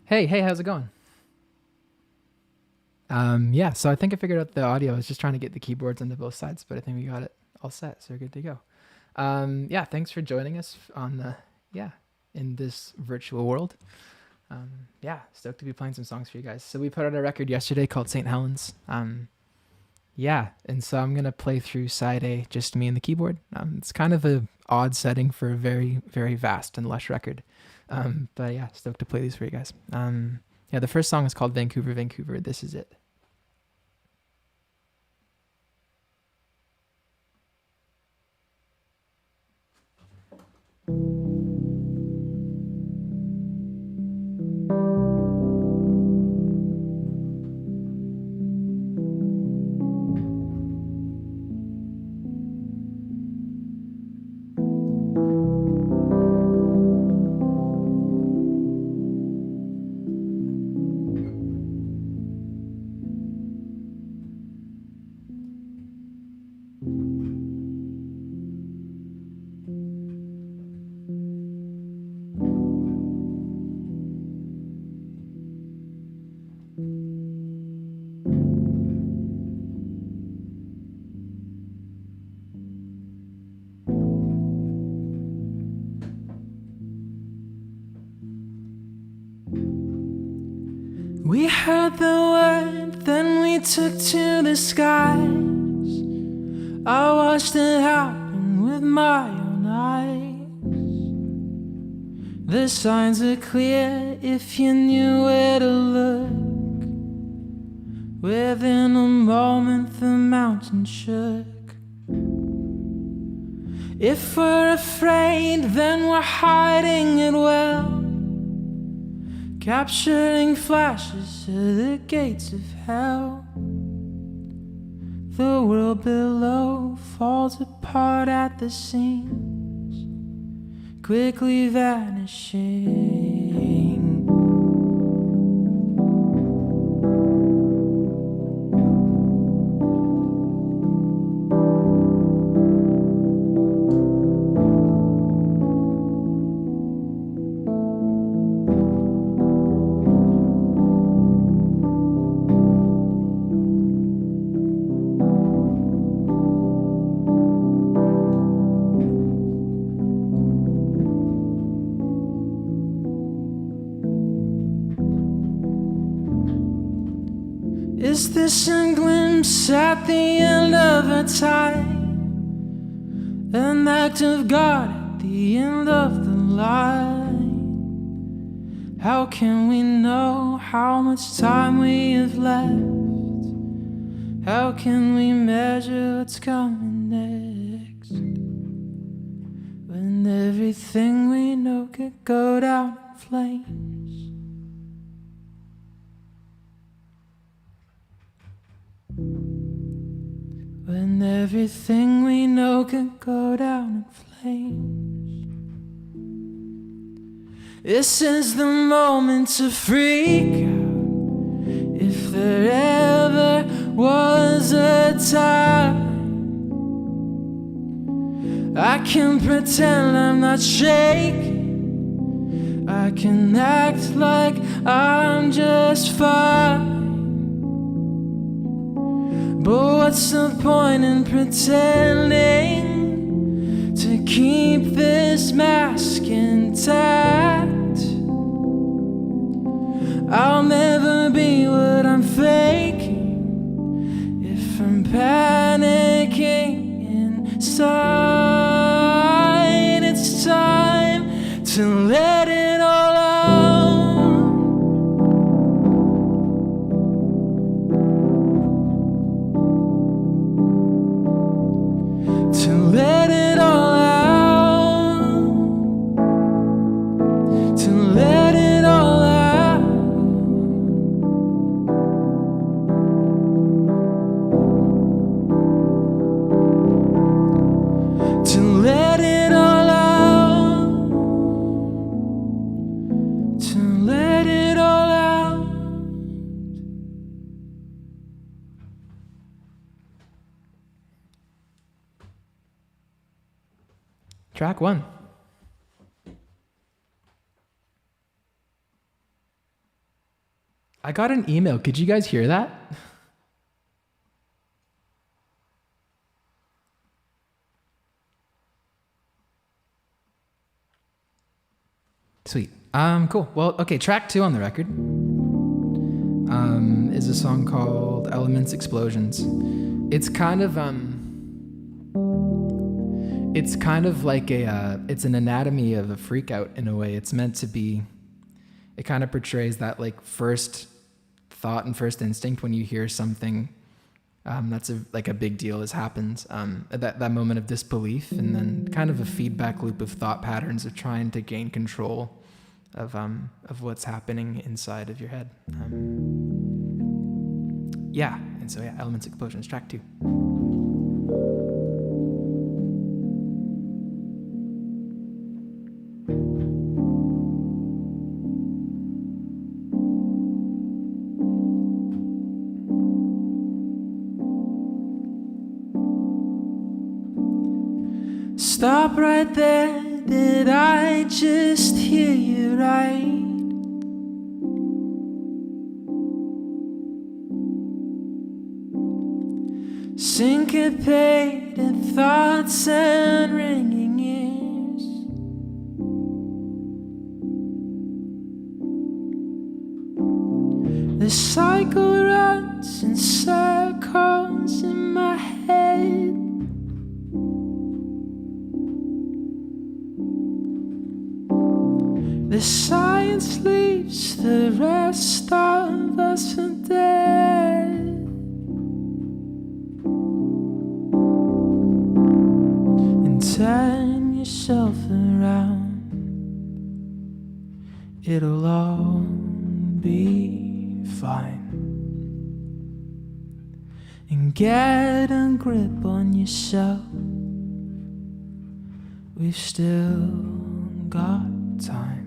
Hey, how's it going? Yeah, so I think I figured out the audio. I was just trying to get the keyboards onto both sides, but I think we got it all set, so we're good to go. Yeah, thanks for joining us on yeah, in this virtual world. Yeah, stoked to be playing some songs for you guys. So we put out a record yesterday called St. Helens. Yeah, and so I'm gonna play through side A, just me and the keyboard. It's kind of a odd setting for a very, very vast and lush record. But yeah, stoked to play these for you guys. Yeah, the first song is called Vancouver, Vancouver. This is it. We heard the word, then we took to the skies. I watched it happen with my own eyes. The signs are clear if you knew where to look. Within a moment the mountain shook. If we're afraid, then we're hiding it well, capturing flashes to the gates of hell. The world below falls apart at the seams, quickly vanishing. Is this a glimpse at the end of a tide? An act of God at the end of the line? How can we know how much time we have left? How can we measure what's coming next? When everything we know could go down in flames. When everything we know could go down in flames. This is the moment to freak out, if there ever was a time. I can pretend I'm not shaking, I can act like I'm just fine. But what's the point in pretending to keep this mask intact? I'll never be what I'm faking if I'm panicking inside. It's time to let it all out. Let it all out. To let it all out. To let it all out. To let it all out. Track 1. I got an email. Could you guys hear that? Sweet. Cool. Well, okay, track 2 on the record is a song called Elements Explosions. It's kind of like it's an anatomy of a freak out in a way. It's meant to be, it kind of portrays that like first thought and first instinct when you hear something that's like a big deal has happened, that moment of disbelief, and then kind of a feedback loop of thought patterns of trying to gain control of what's happening inside of your head. And so Elements Explosions, track 2. Stop right there, did I just hear you right? Syncopated thoughts and ringing ears. The cycle runs in circles in my head. The science leaves the rest of us for dead. And turn yourself around, it'll all be fine. And get a grip on yourself, we've still got time.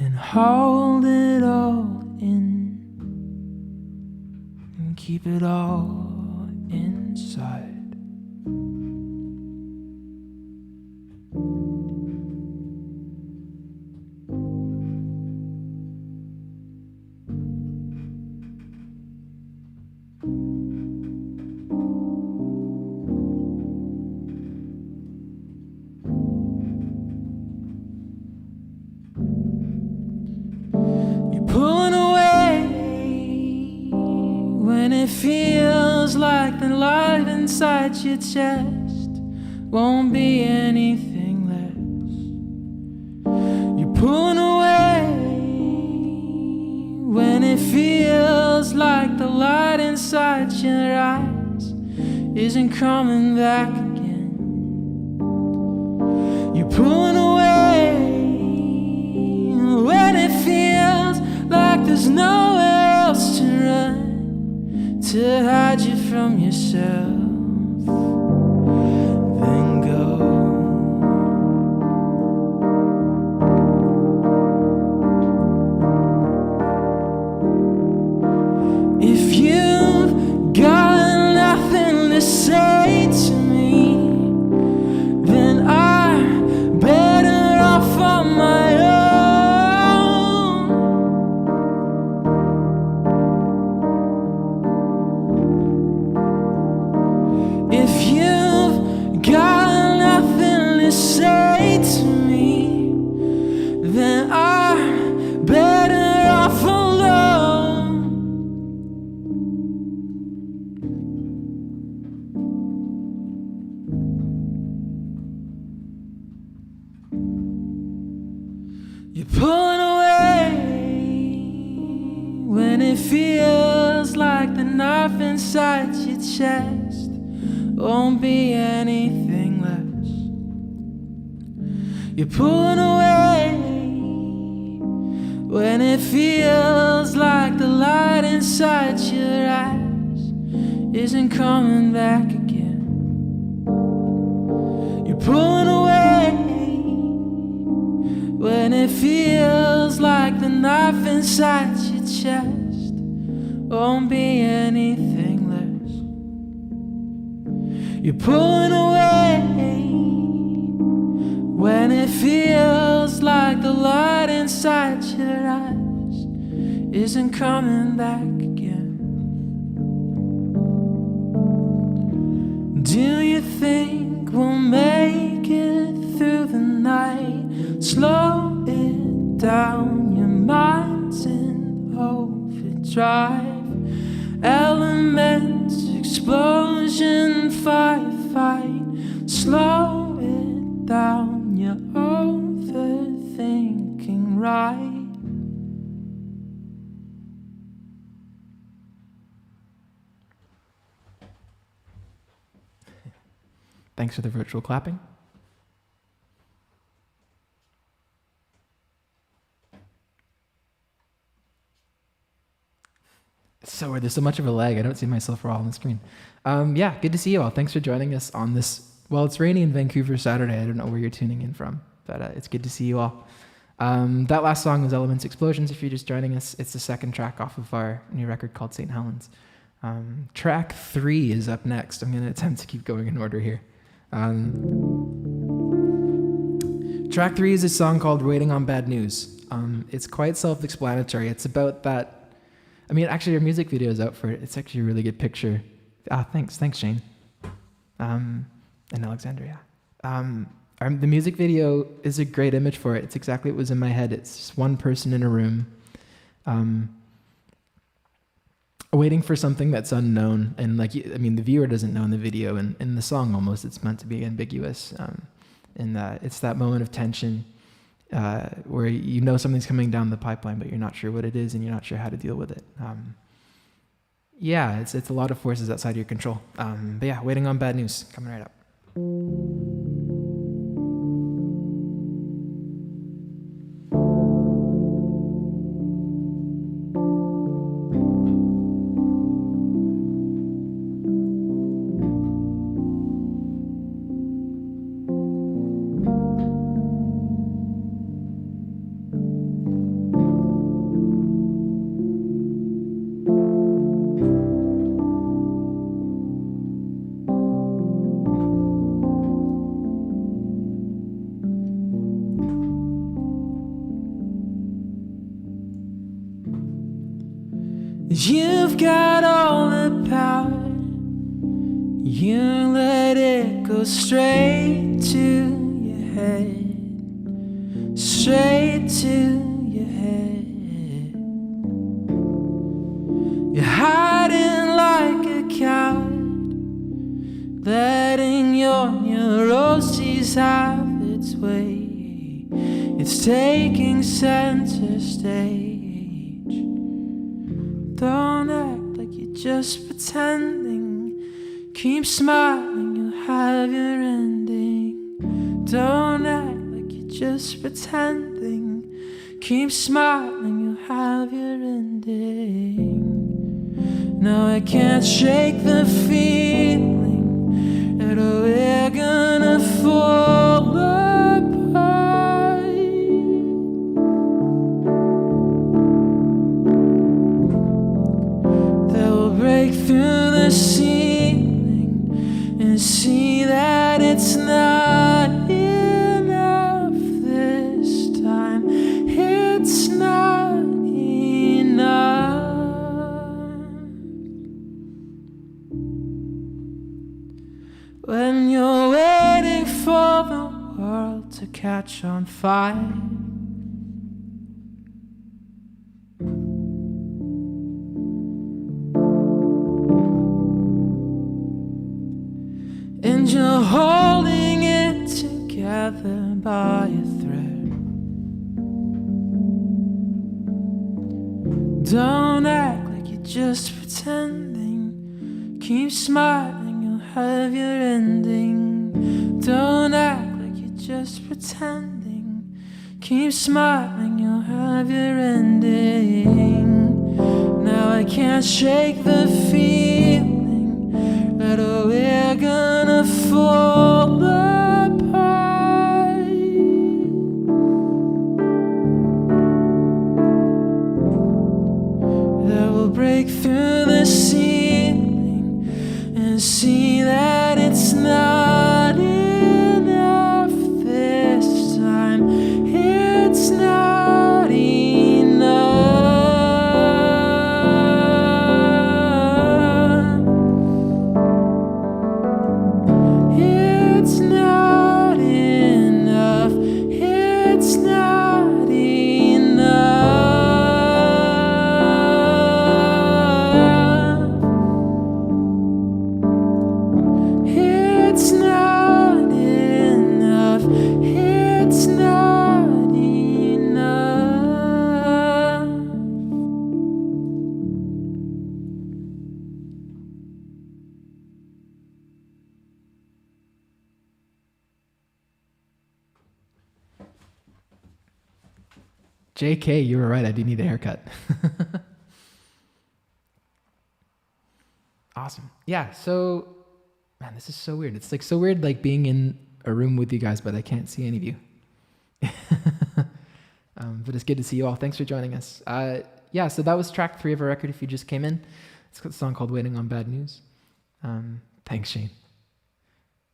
And hold it all in and keep it all inside. Pulling away when it feels like the life inside your chest won't be anything less. You're pulling away when it feels like the light inside your eyes isn't coming back again. You're pulling away when it feels like there's nowhere else to run, to hide you from yourself. Then go. If you've got nothing to say to me, then I'm better off on my own. If you've got nothing to say to me, then I'm better off alone. You're pulling away when it feels like the knife inside your chest won't be anything less. You're pulling away when it feels like the light inside your eyes isn't coming back again. You're pulling away when it feels like the knife inside your chest won't be anything less. You're pulling away when it feels like the light inside your eyes isn't coming back again. Do you think we'll make it through the night? Slow it down, your mind's in overdrive. Elements, explosion, firefight. Slow it down, you're overthinking, right? Thanks for the virtual clapping. So weird. There's so much of a lag. I don't see myself raw on the screen. Yeah, good to see you all. Thanks for joining us on this. Well, it's rainy in Vancouver Saturday. I don't know where you're tuning in from, but it's good to see you all. That last song was Elements Explosions. If you're just joining us, it's the second track off of our new record called St. Helens. Track 3 is up next. I'm going to attempt to keep going in order here. Track 3 is a song called Waiting on Bad News. It's quite self-explanatory. It's about that. I mean, actually, our music video is out for it. It's actually a really good picture. Thanks, Shane. And Alexandria. The music video is a great image for it. It's exactly what was in my head. It's just one person in a room, waiting for something that's unknown. And the viewer doesn't know in the video, and in the song almost, it's meant to be ambiguous. and it's that moment of tension where you know something's coming down the pipeline, but you're not sure what it is, and you're not sure how to deal with it. Yeah, it's a lot of forces outside your control. But yeah, Waiting on Bad News, coming right up. You've got all the power. You let it go straight to your head, straight to your head. You're hiding like a coward, letting your neuroses have its way. It's taking center stage. Don't act like you're just pretending. Keep smiling, you'll have your ending. Don't act like you're just pretending. Keep smiling, you'll have your ending. No, I can't shake the feeling that we're gonna fall apart. Break through the ceiling and see that it's not enough this time. It's not enough. When you're waiting for the world to catch on fire, and you're holding it together by a thread. Don't act like you're just pretending. Keep smiling, you'll have your ending. Don't act like you're just pretending. Keep smiling, you'll have your ending. Now I can't shake the feeling that we're gonna fall apart. That we'll break through the ceiling and see that it's not enough this time. It's not enough. JK, you were right. I do need a haircut. Awesome. Yeah. So, man, this is so weird. It's like so weird, like being in a room with you guys, but I can't see any of you. But it's good to see you all. Thanks for joining us. Yeah. So that was track 3 of our record. If you just came in, it's a song called "Waiting on Bad News." Thanks, Shane.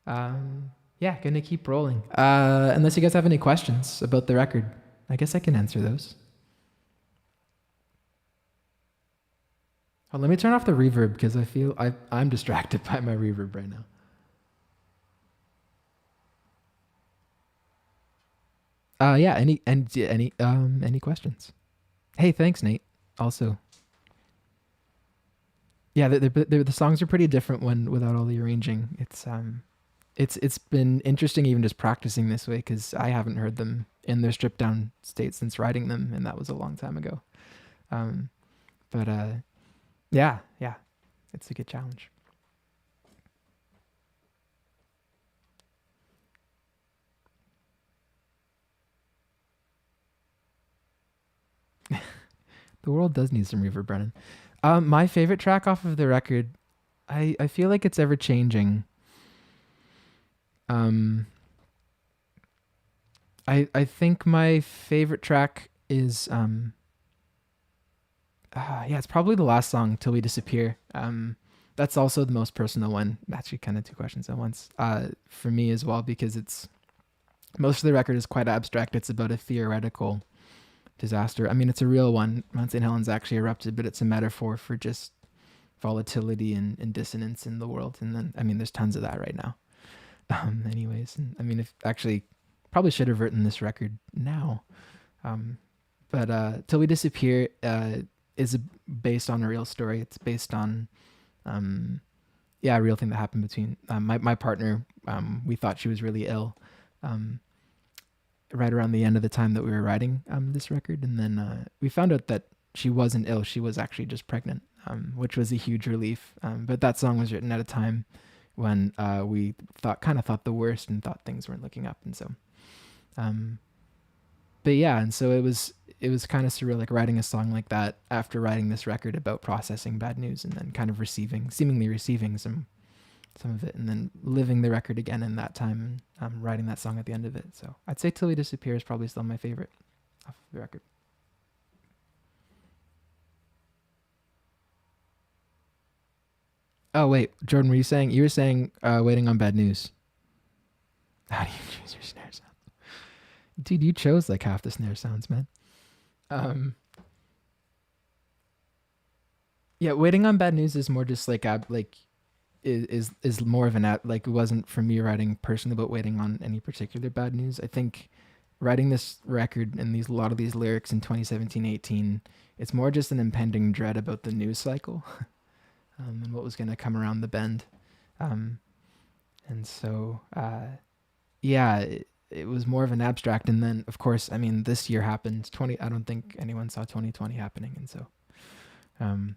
Yeah, gonna keep rolling. Unless you guys have any questions about the record. I guess I can answer those. Oh, let me turn off the reverb because I feel I'm distracted by my reverb right now. Yeah. Any questions? Hey, thanks, Nate. Also, yeah, the songs are pretty different when without all the arranging. It's It's been interesting even just practicing this way because I haven't heard them in their stripped down state since writing them, and that was a long time ago. Um, but yeah, yeah, it's a good challenge. The world does need some reverb, Brennan. My favorite track off of the record, I feel like it's ever changing. Um, I think my favorite track is yeah, it's probably the last song, "Till We Disappear." That's also the most personal one. Actually, kind of two questions at once. For me as well, because it's most of the record is quite abstract. It's about a theoretical disaster. I mean, it's a real one. Mount St. Helens actually erupted, but it's a metaphor for just volatility and dissonance in the world. And then, I mean, there's tons of that right now. Anyways, and I mean, if actually, probably should have written this record now. Um, but "Till We Disappear" is based on a real story. It's based on yeah, a real thing that happened between my partner. We thought she was really ill um, right around the end of the time that we were writing this record, and then we found out that she wasn't ill. She was actually just pregnant, which was a huge relief. But that song was written at a time when we kind of thought the worst and thought things weren't looking up, and so. Um, but yeah, and so it was kind of surreal, like writing a song like that after writing this record about processing bad news and then kind of seemingly receiving some of it, and then living the record again in that time, writing that song at the end of it. So I'd say "Till We Disappear" is probably still my favorite off of the record. Oh wait, Jordan, you were saying "Waiting on Bad News"? How do you choose your snare sound, dude? You chose like half the snare sounds, man. Um, yeah, "Waiting on Bad News" is more just like is more of an app. Like, it wasn't for me writing personally about waiting on any particular bad news. I think writing this record and a lot of these lyrics in 2017, 18, it's more just an impending dread about the news cycle and what was going to come around the bend. Um, and so, yeah, it was more of an abstract. And then, of course, I mean, this year happened. I don't think anyone saw 2020 happening. And so, um,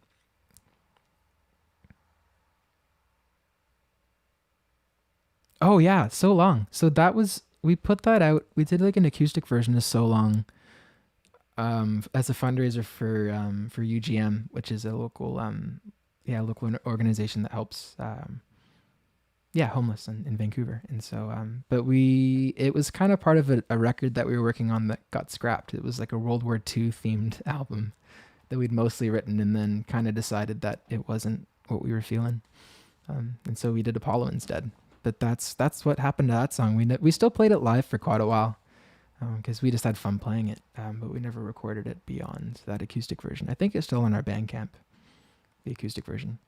oh yeah, So Long. So we put that out. We did like an acoustic version of So Long as a fundraiser for UGM, which is a local local organization that helps yeah, homeless in Vancouver. And so but it was kind of part of a record that we were working on that got scrapped. It was like a World War II themed album that we'd mostly written and then kind of decided that it wasn't what we were feeling. And so we did Apollo instead. But that's what happened to that song. We still played it live for quite a while because we just had fun playing it, but we never recorded it beyond that acoustic version. I think it's still on our Bandcamp, the acoustic version.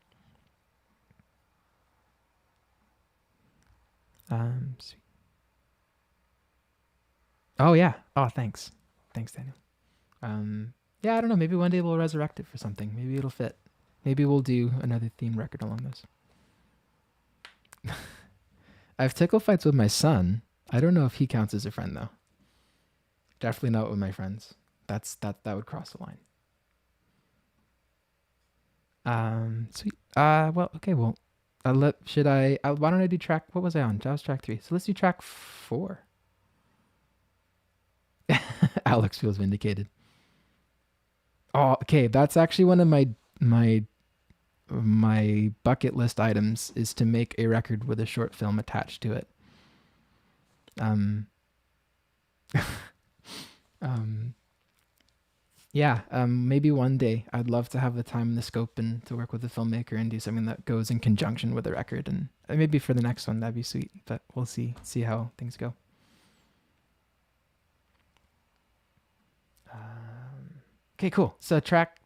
Sweet. Oh yeah. Oh, thanks, Daniel. Yeah, I don't know. Maybe one day we'll resurrect it for something. Maybe it'll fit. Maybe we'll do another theme record along those. I've tickle fights with my son. I don't know if he counts as a friend though. Definitely not with my friends. That would cross the line. Sweet. Well, okay. Well, should I? Why don't I do track? What was I on? That was track 3. So let's do track 4. Alex feels vindicated. Oh, okay. That's actually one of my bucket list items is to make a record with a short film attached to it. Um, um, yeah, maybe one day I'd love to have the time and the scope and to work with a filmmaker and do something that goes in conjunction with the record. And maybe for the next one, that'd be sweet. But we'll see how things go. Okay, cool. So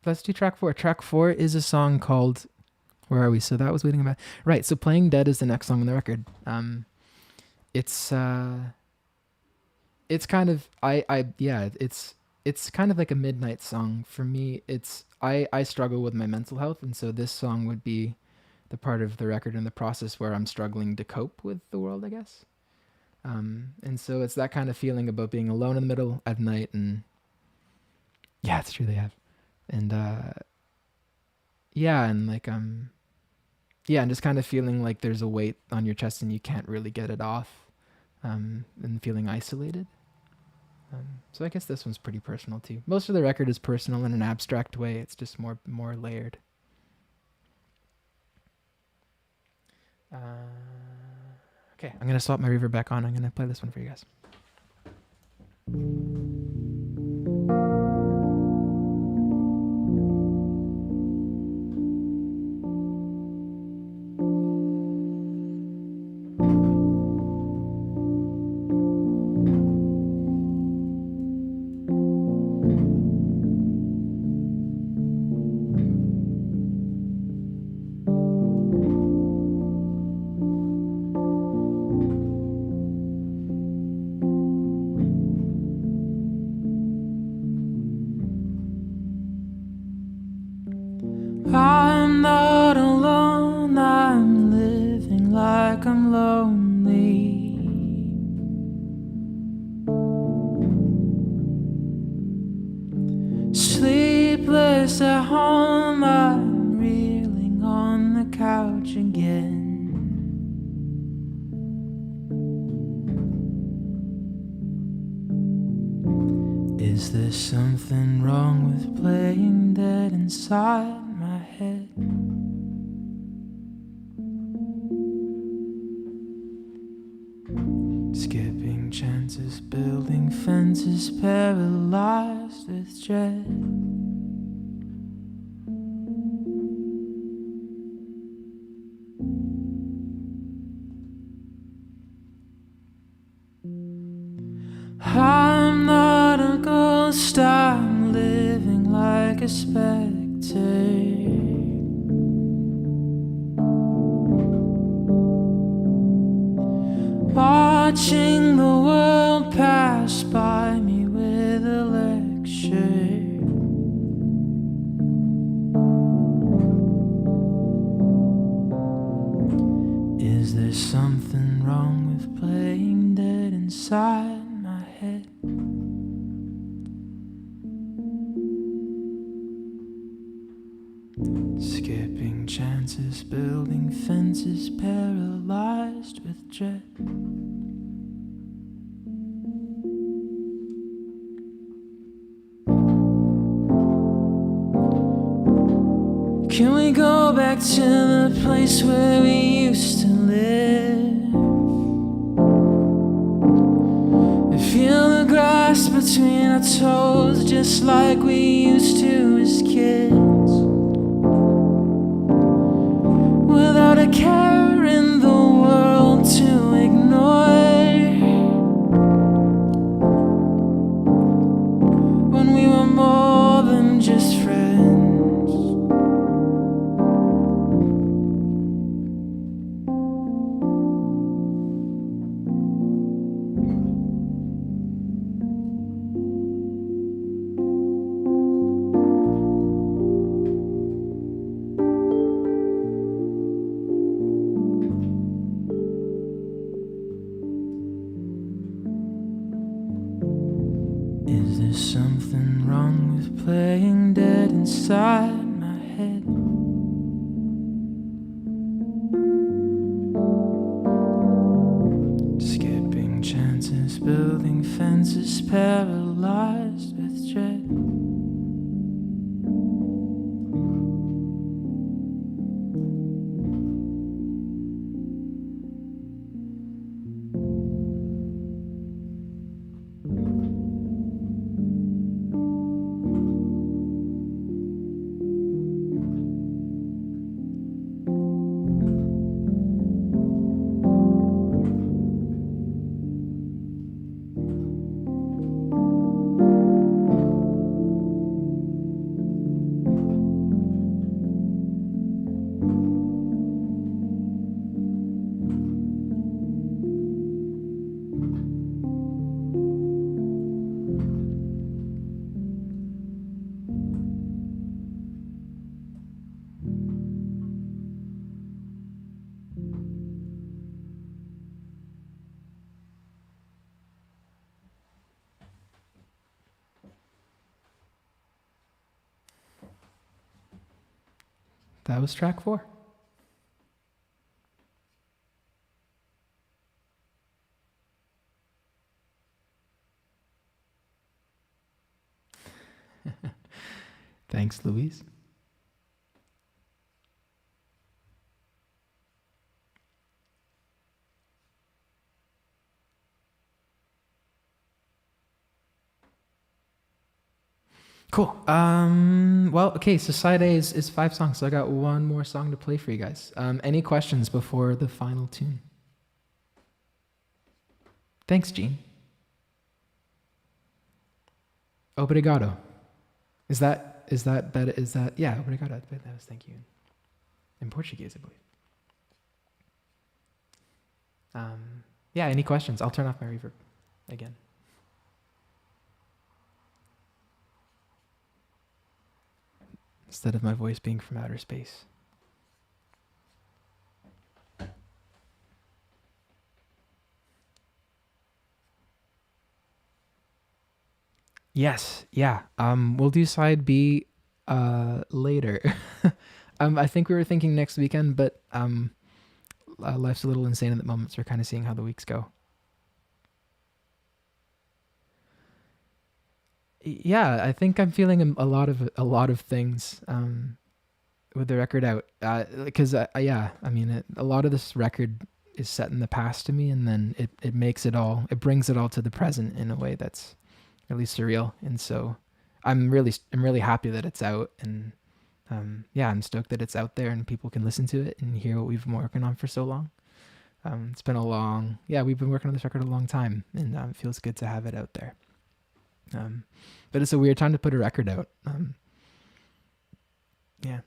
let's do track 4. Track 4 is a song called, where are we? So that was Waiting About. Right. So Playing Dead is the next song on the record. It's it's kind of yeah, it's kind of like a midnight song for me. I struggle with my mental health, and so this song would be the part of the record and the process where I'm struggling to cope with the world, I guess. And so it's that kind of feeling about being alone in the middle at night, and yeah, it's true, they have. And yeah, and like yeah, and just kind of feeling like there's a weight on your chest and you can't really get it off, and feeling isolated. So I guess this one's pretty personal too. Most of the record is personal in an abstract way. It's just more layered. Okay, I'm gonna swap my reverb back on. I'm gonna play this one for you guys. I'm not alone, I'm living like I'm lonely. Sleepless at home, I'm reeling on the couch again. Is there something wrong with playing dead inside my head? Skipping chances, building fences, paralyzed with dread. I'm not a ghost, I'm living like a specter. Watching the world pass by me with a lecture. Is there something wrong with playing dead inside my head? Skipping chances, building fences, paralyzed with dread. Can we go back to the place where we used to live? And feel the grass between our toes, just like we used to as kids. Without a care in the world to ignore, when we were more than just friends. Is there something wrong with playing dead inside my head? Skipping chances, building fences, paralyzed with dread. That was track 4. Thanks, Louise. Cool. Well, okay, so side A is 5 songs, so I got one more song to play for you guys. Any questions before the final tune? Thanks, Gene. Obrigado. Is that yeah, obrigado. That was thank you in Portuguese, I believe. Yeah, any questions? I'll turn off my reverb again. Instead of my voice being from outer space. Yes, yeah. We'll do side B later. I think we were thinking next weekend, but life's a little insane at the moment, so we're kind of seeing how the weeks go. Yeah, I think I'm feeling a lot of things with the record out, because yeah, I mean, a lot of this record is set in the past to me, and then it makes it brings it all to the present in a way that's really surreal, and so I'm really happy that it's out, and yeah, I'm stoked that it's out there and people can listen to it and hear what we've been working on for so long. It's been we've been working on this record a long time, and it feels good to have it out there. But it's a weird time to put a record out. Yeah.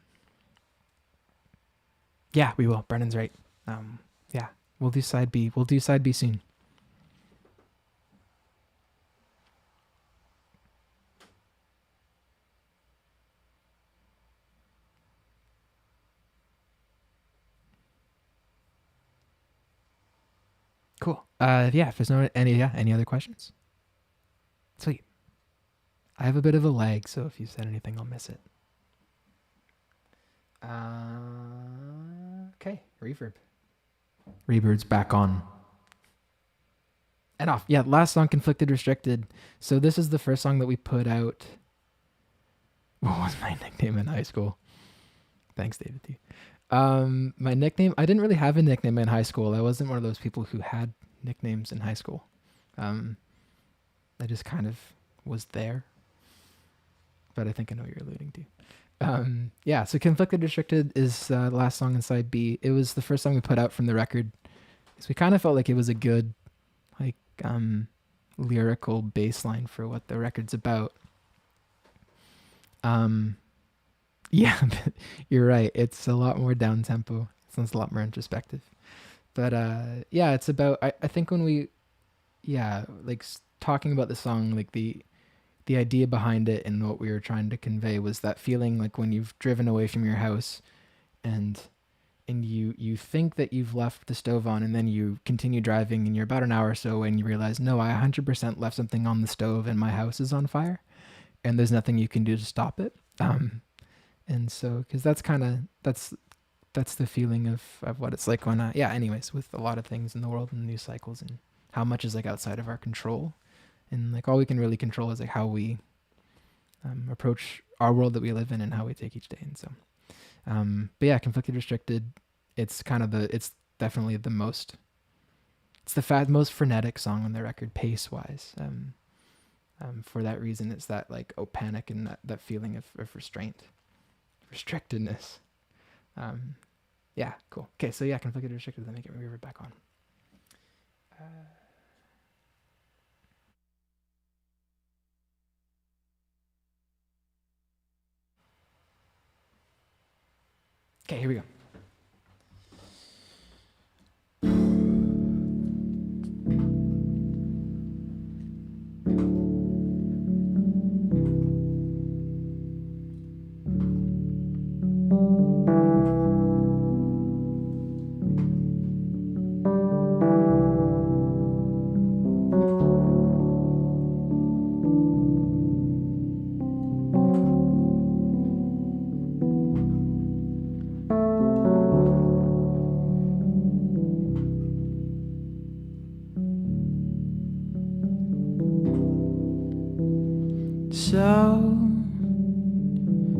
Yeah, we will. Brennan's right. Yeah, we'll do side B. We'll do side B soon. Cool. Yeah, if there's any other questions? Sweet. I have a bit of a lag, so if you said anything, I'll miss it. Okay, reverb. Reverb's back on. And off. Yeah, last song, Conflicted Restricted. So this is the first song that we put out. What was my nickname in high school? Thanks, David T. My nickname, I didn't really have a nickname in high school. I wasn't one of those people who had nicknames in high school. I just kind of was there. But I think I know what you're alluding to. Yeah, so Conflicted Restricted is the last song in side B. It was the first song we put out from the record. So we kind of felt like it was a good, like, lyrical baseline for what the record's about. Yeah, but you're right. It's a lot more down tempo. It sounds a lot more introspective. But yeah, it's about. I think when we, yeah, like talking about the song, like the idea behind it and what we were trying to convey was that feeling like when you've driven away from your house, and you think that you've left the stove on, and then you continue driving, and you're about an hour or so, and you realize, no, I 100% left something on the stove, and my house is on fire, and there's nothing you can do to stop it. And so, because that's the feeling of what it's like when yeah, anyways, with a lot of things in the world and news cycles, and how much is like outside of our control, and like all we can really control is like how we approach our world that we live in and how we take each day. And so but yeah, Conflicted Restricted, it's definitely the most frenetic song on the record, pace wise. For that reason, it's that like panic and that feeling of restraint, restrictedness. Yeah, cool. Okay, so yeah, Conflicted Restricted. Let me get my reverb back on. Okay, here we go. So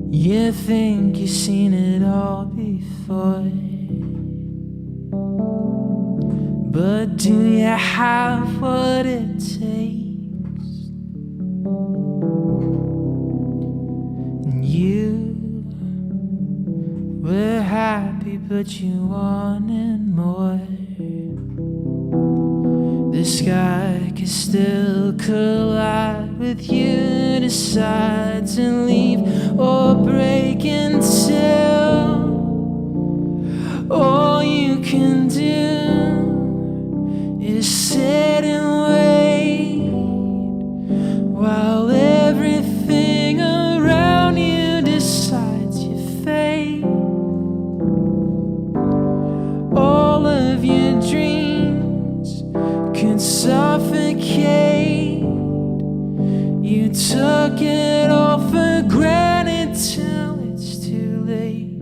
you think you've seen it all before, but do you have what it takes? And you were happy, but you wanted more. The sky can still collide with you. Decide to leave or break until all you can do is sit and wait while everything around you decides your fate. All of your dreams can suffocate. You took it all for granted till it's too late.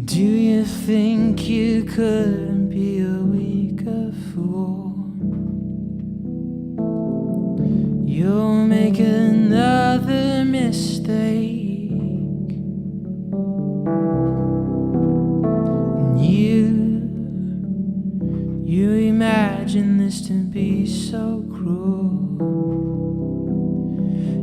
Do you think you couldn't be a weaker fool? You'll make another mistake. And you imagine this to be so cruel.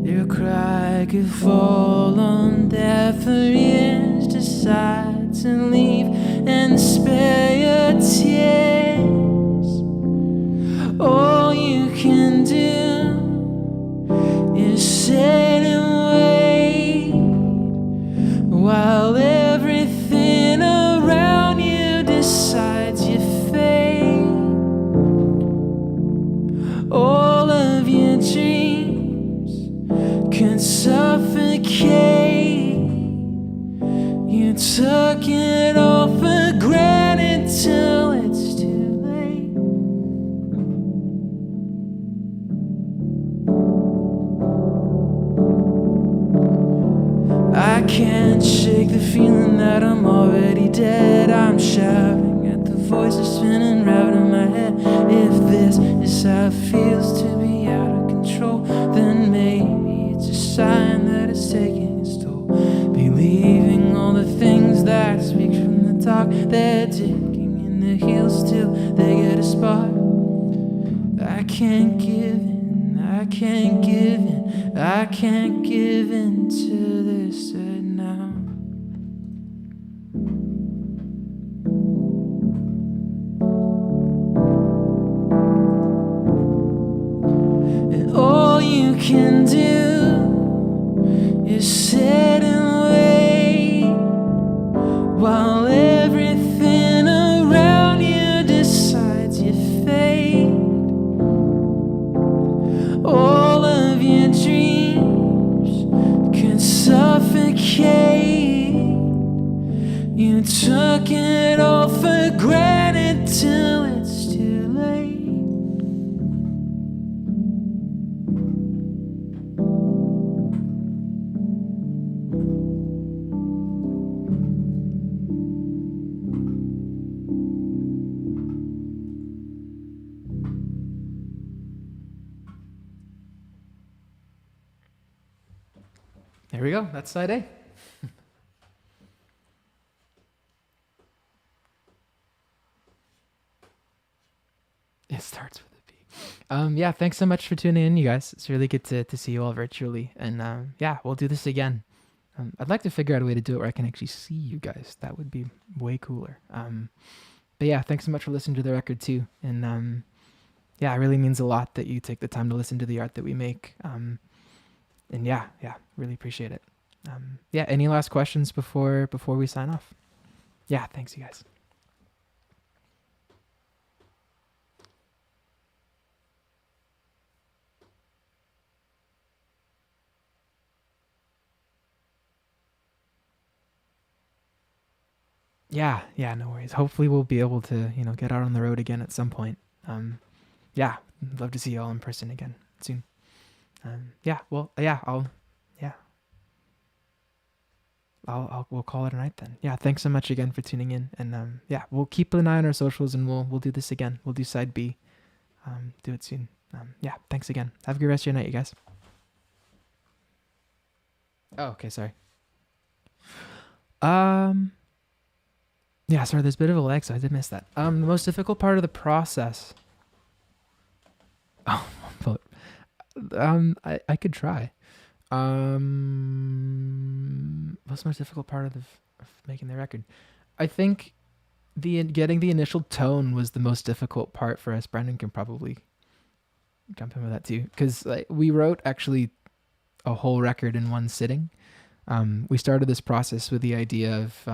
Your cry could fall on deaf ears. Decide to leave and spare your tears. All you can do is sit and wait while everything around you decides your fate. All of your dreams can suffocate. You took it all for granted till it's too late. I can't shake the feeling that I'm already dead. I'm shouting at the voices spinning round in my head. If this is how it feels to be out of control, then maybe it's a sign that it's taking its toll. Believing all the things that speak from the dark, they're digging in their heels till they get a spark. I can't give in, I can't give in, I can't give in to this right now. And all you can do is sit and wait while everything around you decides your fate. All of your dreams can suffocate. You took it all for granted till it's too late. There we go. That's side A. It starts with a B. Yeah, thanks so much for tuning in, you guys. It's really good to see you all virtually. And yeah, we'll do this again. I'd like to figure out a way to do it where I can actually see you guys. That would be way cooler. But yeah, thanks so much for listening to the record too. And yeah, it really means a lot that you take the time to listen to the art that we make. And yeah, really appreciate it. Yeah, any last questions before we sign off? Yeah, thanks you guys. Yeah, no worries. Hopefully we'll be able to, get out on the road again at some point. Yeah, love to see you all in person again soon. Yeah, well, yeah, we'll call it a night then. Yeah, thanks so much again for tuning in, and yeah, we'll keep an eye on our socials, and we'll do this again. We'll do side B, do it soon. Yeah, thanks again. Have a good rest of your night, you guys. Oh, okay, sorry. Yeah, sorry, there's a bit of a lag, so I did miss that. The most difficult part of the process. Oh, but, I could try. What's the most difficult part of making the record? I think getting the initial tone was the most difficult part for us. Brandon can probably jump in with that too, because we wrote actually a whole record in one sitting. We started this process with the idea of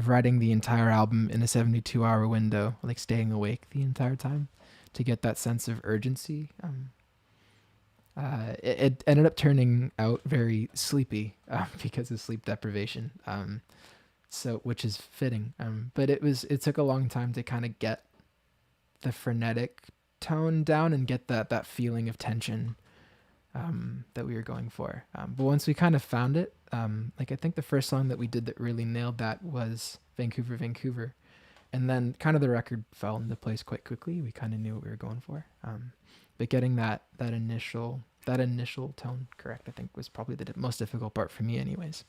writing the entire album in a 72-hour window, like staying awake the entire time to get that sense of urgency. It ended up turning out very sleepy because of sleep deprivation, so which is fitting. But it took a long time to kind of get the frenetic tone down and get that feeling of tension that we were going for. But once we kind of found it, like I think the first song that we did that really nailed that was Vancouver, Vancouver. And then kind of the record fell into place quite quickly. We kind of knew what we were going for. But getting that initial tone correct, I think, was probably the most difficult part for me anyways.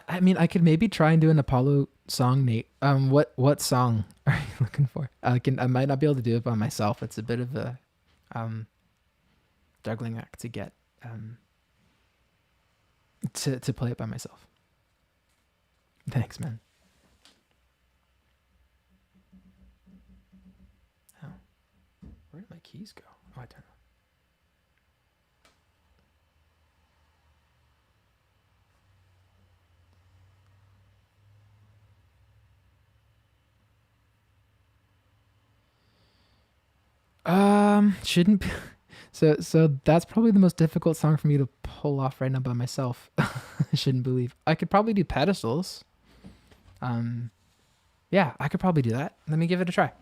I mean, I could maybe try and do an Apollo song, Nate. What song are you looking for? I might not be able to do it by myself. It's a bit of a juggling act to get to play it by myself. Thanks, man. Oh, where did my keys go? Oh, I turned. Shouldn't be. So that's probably the most difficult song for me to pull off right now by myself. I shouldn't believe. I could probably do pedestals. Yeah, I could probably do that. Let me give it a try.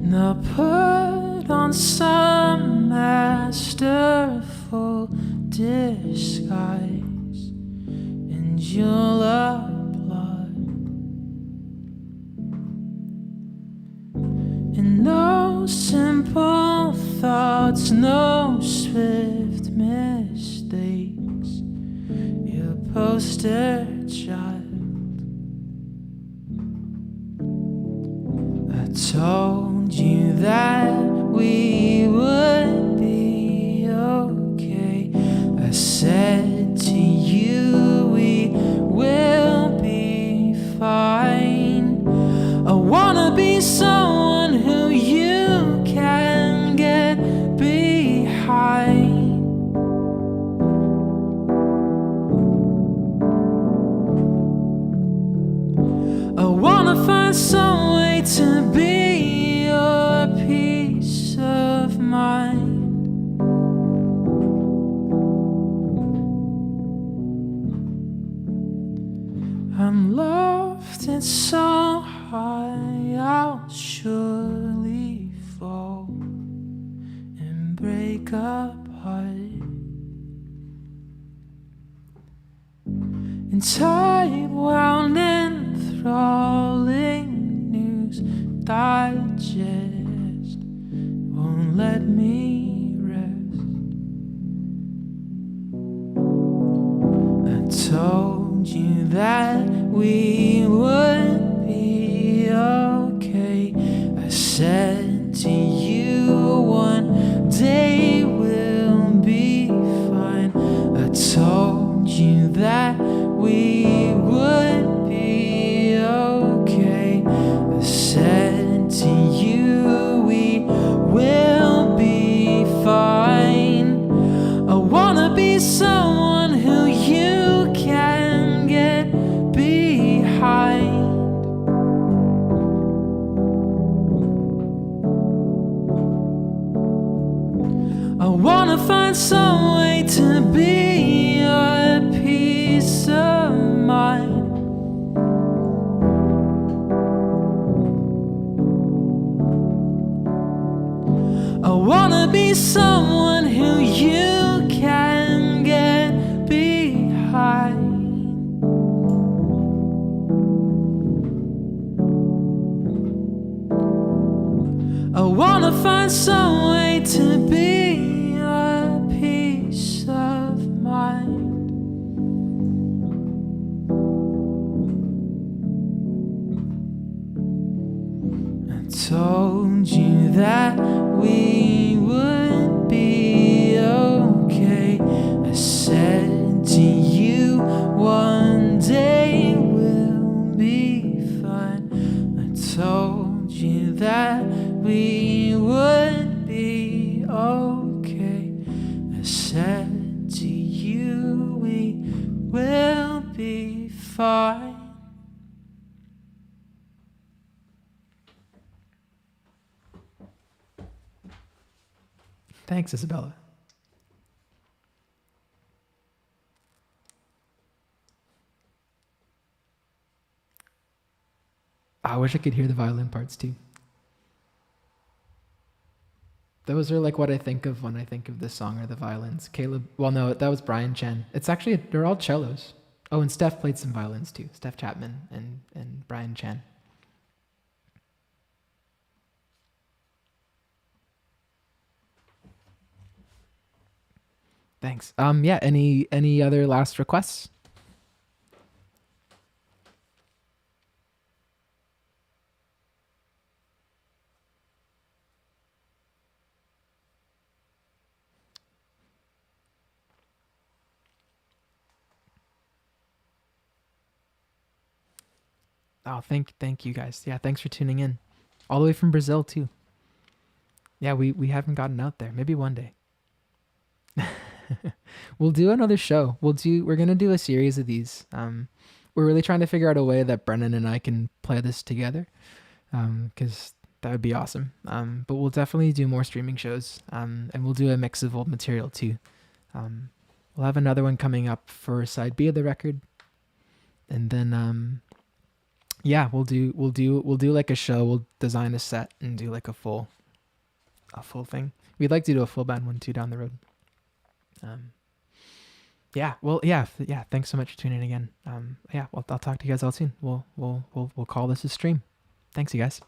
Now put on some masterful disguise and you'll applaud. And no simple thoughts, no swift mistakes, your poster child. I told you that we would be okay. I said to you we will be fine. I wanna be someone who you can get behind. I wanna find some way to be your peace of mind. I'm loved, it's so high, I'll surely fall and break apart. And tight, wound, enthralling news digest won't let me rest. I told you that we would be okay. I said to you wanna find some way to be your peace of mind. I wanna be someone who you can get behind. I wanna find some way to be a peace of mind. I told you that we would be okay. I said to you, one day we'll be fine. I told you that we would be okay. I said to you, we will be fine. Thanks, Isabella. I wish I could hear the violin parts too. Those are like what I think of when I think of this song, or the violins. Caleb, well, no, that was Brian Chen. It's actually, they're all cellos. Oh, and Steph played some violins too. Steph Chapman and Brian Chen. Thanks. Yeah, any other last requests? Oh, thank you guys. Yeah, thanks for tuning in. All the way from Brazil too. Yeah, we haven't gotten out there. Maybe one day. We'll do another show. We're gonna do a series of these. We're really trying to figure out a way that Brennan and I can play this together. Because that would be awesome. But we'll definitely do more streaming shows. And we'll do a mix of old material too. We'll have another one coming up for side B of the record. And then yeah, we'll do like a show. We'll design a set and do like a full thing. We'd like to do a full band one too down the road. Yeah, well, yeah. Thanks so much for tuning in again. Yeah, well, I'll talk to you guys all soon. We'll call this a stream. Thanks, you guys.